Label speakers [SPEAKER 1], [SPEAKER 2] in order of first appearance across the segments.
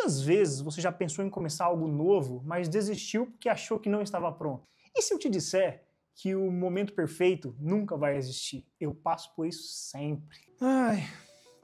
[SPEAKER 1] Quantas vezes você já pensou em começar algo novo, mas desistiu porque achou que não estava pronto? E se eu te disser que o momento perfeito nunca vai existir? Eu passo por isso sempre. Ai,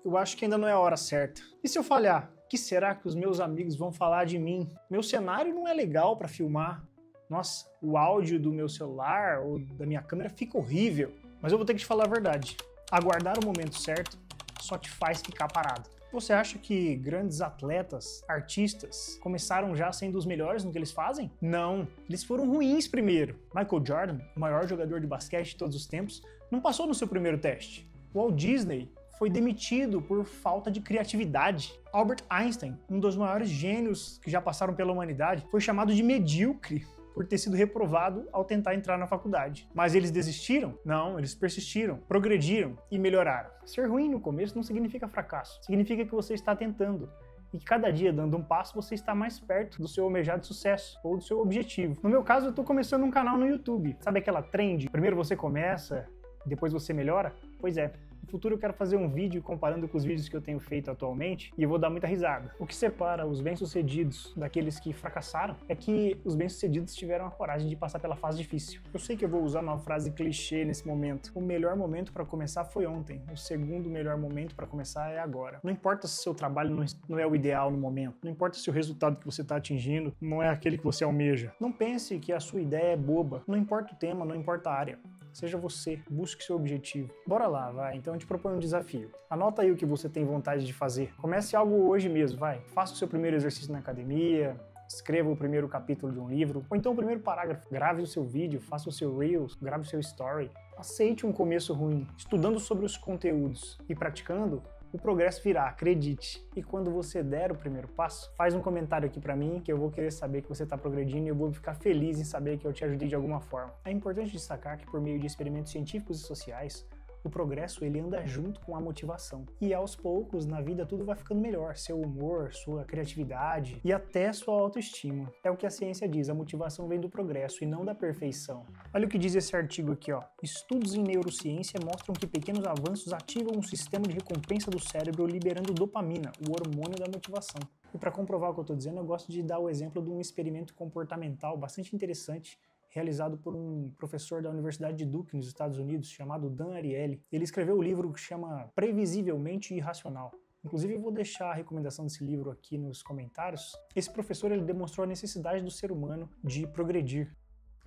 [SPEAKER 1] eu acho que ainda não é a hora certa. E se eu falhar? O que será que os meus amigos vão falar de mim? Meu cenário não é legal para filmar. Nossa, o áudio do meu celular ou da minha câmera fica horrível. Mas eu vou ter que te falar a verdade. Aguardar o momento certo só te faz ficar parado. Você acha que grandes atletas, artistas, começaram já sendo os melhores no que eles fazem? Não, eles foram ruins primeiro. Michael Jordan, o maior jogador de basquete de todos os tempos, não passou no seu primeiro teste. Walt Disney foi demitido por falta de criatividade. Albert Einstein, um dos maiores gênios que já passaram pela humanidade, foi chamado de medíocre por ter sido reprovado ao tentar entrar na faculdade. Mas eles desistiram? Não, eles persistiram, progrediram e melhoraram. Ser ruim no começo não significa fracasso, significa que você está tentando. E que cada dia, dando um passo, você está mais perto do seu almejado sucesso ou do seu objetivo. No meu caso, eu estou começando um canal no YouTube. Sabe aquela trend? Primeiro você começa, depois você melhora? Pois é. No futuro eu quero fazer um vídeo comparando com os vídeos que eu tenho feito atualmente e eu vou dar muita risada. O que separa os bem-sucedidos daqueles que fracassaram é que os bem-sucedidos tiveram a coragem de passar pela fase difícil. Eu sei que eu vou usar uma frase clichê nesse momento. O melhor momento para começar foi ontem. O segundo melhor momento para começar é agora. Não importa se seu trabalho não é o ideal no momento. Não importa se o resultado que você está atingindo não é aquele que você almeja. Não pense que a sua ideia é boba. Não importa o tema, não importa a área. Seja você, busque seu objetivo. Bora lá, vai. Então eu te proponho um desafio. Anota aí o que você tem vontade de fazer. Comece algo hoje mesmo, vai. Faça o seu primeiro exercício na academia, escreva o primeiro capítulo de um livro, ou então o primeiro parágrafo. Grave o seu vídeo, faça o seu Reels, grave o seu Story. Aceite um começo ruim, estudando sobre os conteúdos e praticando. O progresso virá, acredite. E quando você der o primeiro passo, faz um comentário aqui pra mim que eu vou querer saber que você tá progredindo e eu vou ficar feliz em saber que eu te ajudei de alguma forma. É importante destacar que por meio de experimentos científicos e sociais, o progresso ele anda junto com a motivação. E aos poucos, na vida, tudo vai ficando melhor. Seu humor, sua criatividade e até sua autoestima. É o que a ciência diz, a motivação vem do progresso e não da perfeição. Olha o que diz esse artigo aqui, ó. Estudos em neurociência mostram que pequenos avanços ativam um sistema de recompensa do cérebro liberando dopamina, o hormônio da motivação. E para comprovar o que eu estou dizendo, eu gosto de dar o exemplo de um experimento comportamental bastante interessante realizado por um professor da Universidade de Duke, nos Estados Unidos, chamado Dan Ariely. Ele escreveu um livro que chama Previsivelmente Irracional. Inclusive, eu vou deixar a recomendação desse livro aqui nos comentários. Esse professor ele demonstrou a necessidade do ser humano de progredir.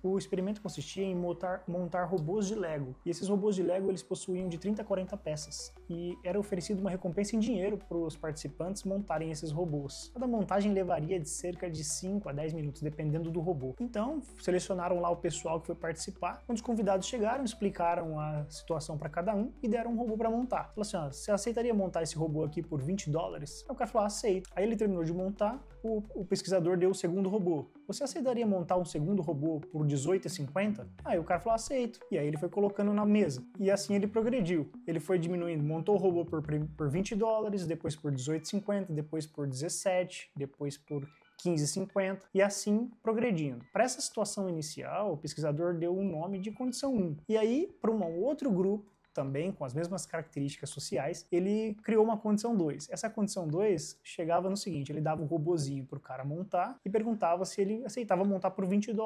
[SPEAKER 1] O experimento consistia em montar robôs de Lego. E esses robôs de Lego eles possuíam de 30 a 40 peças. E era oferecido uma recompensa em dinheiro para os participantes montarem esses robôs. Cada montagem levaria de cerca de 5 a 10 minutos, dependendo do robô. Então, selecionaram lá o pessoal que foi participar. Quando os convidados chegaram, explicaram a situação para cada um e deram um robô para montar. Falaram assim, ó, você aceitaria montar esse robô aqui por $20? Aí o cara falou, aceito. Aí ele terminou de montar, o pesquisador deu o segundo robô. Você aceitaria montar um segundo robô por $18,50? Aí o cara falou, aceito. E aí ele foi colocando na mesa. E assim ele progrediu. Ele foi diminuindo, montou o robô por $20, depois por $18,50, depois por 17, depois por 15,50 e assim progredindo. Para essa situação inicial, o pesquisador deu um nome de condição 1. E aí, para um outro grupo, também com as mesmas características sociais, ele criou uma condição 2. Essa condição 2 chegava no seguinte, ele dava um robozinho para o cara montar e perguntava se ele aceitava montar por $20.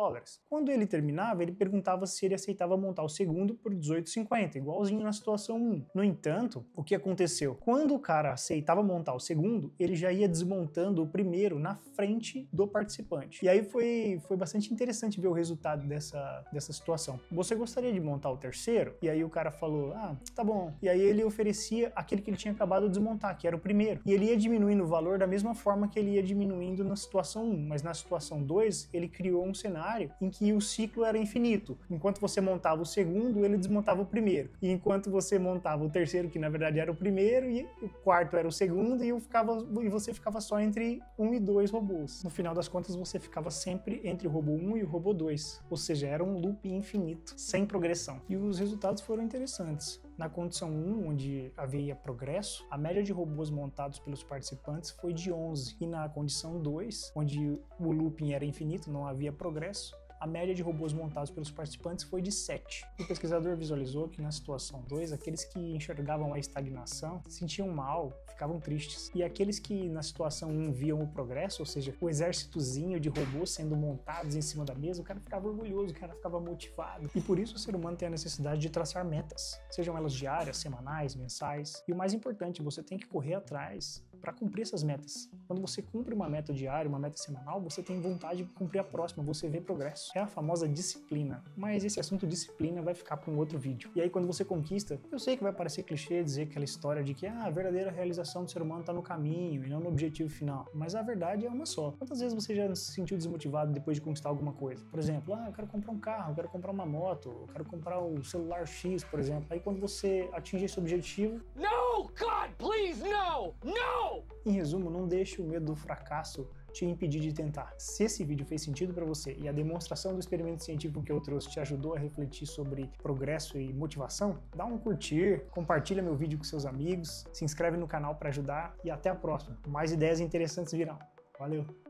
[SPEAKER 1] Quando ele terminava, ele perguntava se ele aceitava montar o segundo por $18,50, igualzinho na situação 1. No entanto, o que aconteceu? Quando o cara aceitava montar o segundo, ele já ia desmontando o primeiro na frente do participante. E aí foi bastante interessante ver o resultado dessa situação. Você gostaria de montar o terceiro? E aí o cara falou, tá bom. E aí ele oferecia aquele que ele tinha acabado de desmontar, que era o primeiro. E ele ia diminuindo o valor da mesma forma que ele ia diminuindo na situação 1. Mas na situação 2, ele criou um cenário em que o ciclo era infinito. Enquanto você montava o segundo, ele desmontava o primeiro. E enquanto você montava o terceiro, que na verdade era o primeiro, e o quarto era o segundo, e você ficava só entre 1 e 2 robôs. No final das contas, você ficava sempre entre o robô 1 e o robô 2. Ou seja, era um loop infinito, sem progressão. E os resultados foram interessantes. Na condição 1, onde havia progresso, a média de robôs montados pelos participantes foi de 11. E na condição 2, onde o looping era infinito, não havia progresso, a média de robôs montados pelos participantes foi de 7. O pesquisador visualizou que na situação 2, aqueles que enxergavam a estagnação se sentiam mal, ficavam tristes. E aqueles que na situação 1 viam o progresso, ou seja, o exércitozinho de robôs sendo montados em cima da mesa, o cara ficava orgulhoso, o cara ficava motivado. E por isso o ser humano tem a necessidade de traçar metas, sejam elas diárias, semanais, mensais. E o mais importante, você tem que correr atrás para cumprir essas metas. Quando você cumpre uma meta diária, uma meta semanal, você tem vontade de cumprir a próxima, você vê progresso. É a famosa disciplina. Mas esse assunto disciplina vai ficar para um outro vídeo. E aí quando você conquista, eu sei que vai parecer clichê dizer aquela história de que a verdadeira realização do ser humano está no caminho e não no objetivo final. Mas a verdade é uma só. Quantas vezes você já se sentiu desmotivado depois de conquistar alguma coisa? Por exemplo, eu quero comprar um carro, eu quero comprar uma moto, eu quero comprar o celular X, por exemplo. Aí quando você atinge esse objetivo...
[SPEAKER 2] No, God, please, no! No!
[SPEAKER 1] Em resumo, não deixe o medo do fracasso te impedir de tentar. Se esse vídeo fez sentido para você e a demonstração do experimento científico que eu trouxe te ajudou a refletir sobre progresso e motivação, dá um curtir, compartilha meu vídeo com seus amigos, se inscreve no canal para ajudar e até a próxima. Mais ideias interessantes virão. Valeu!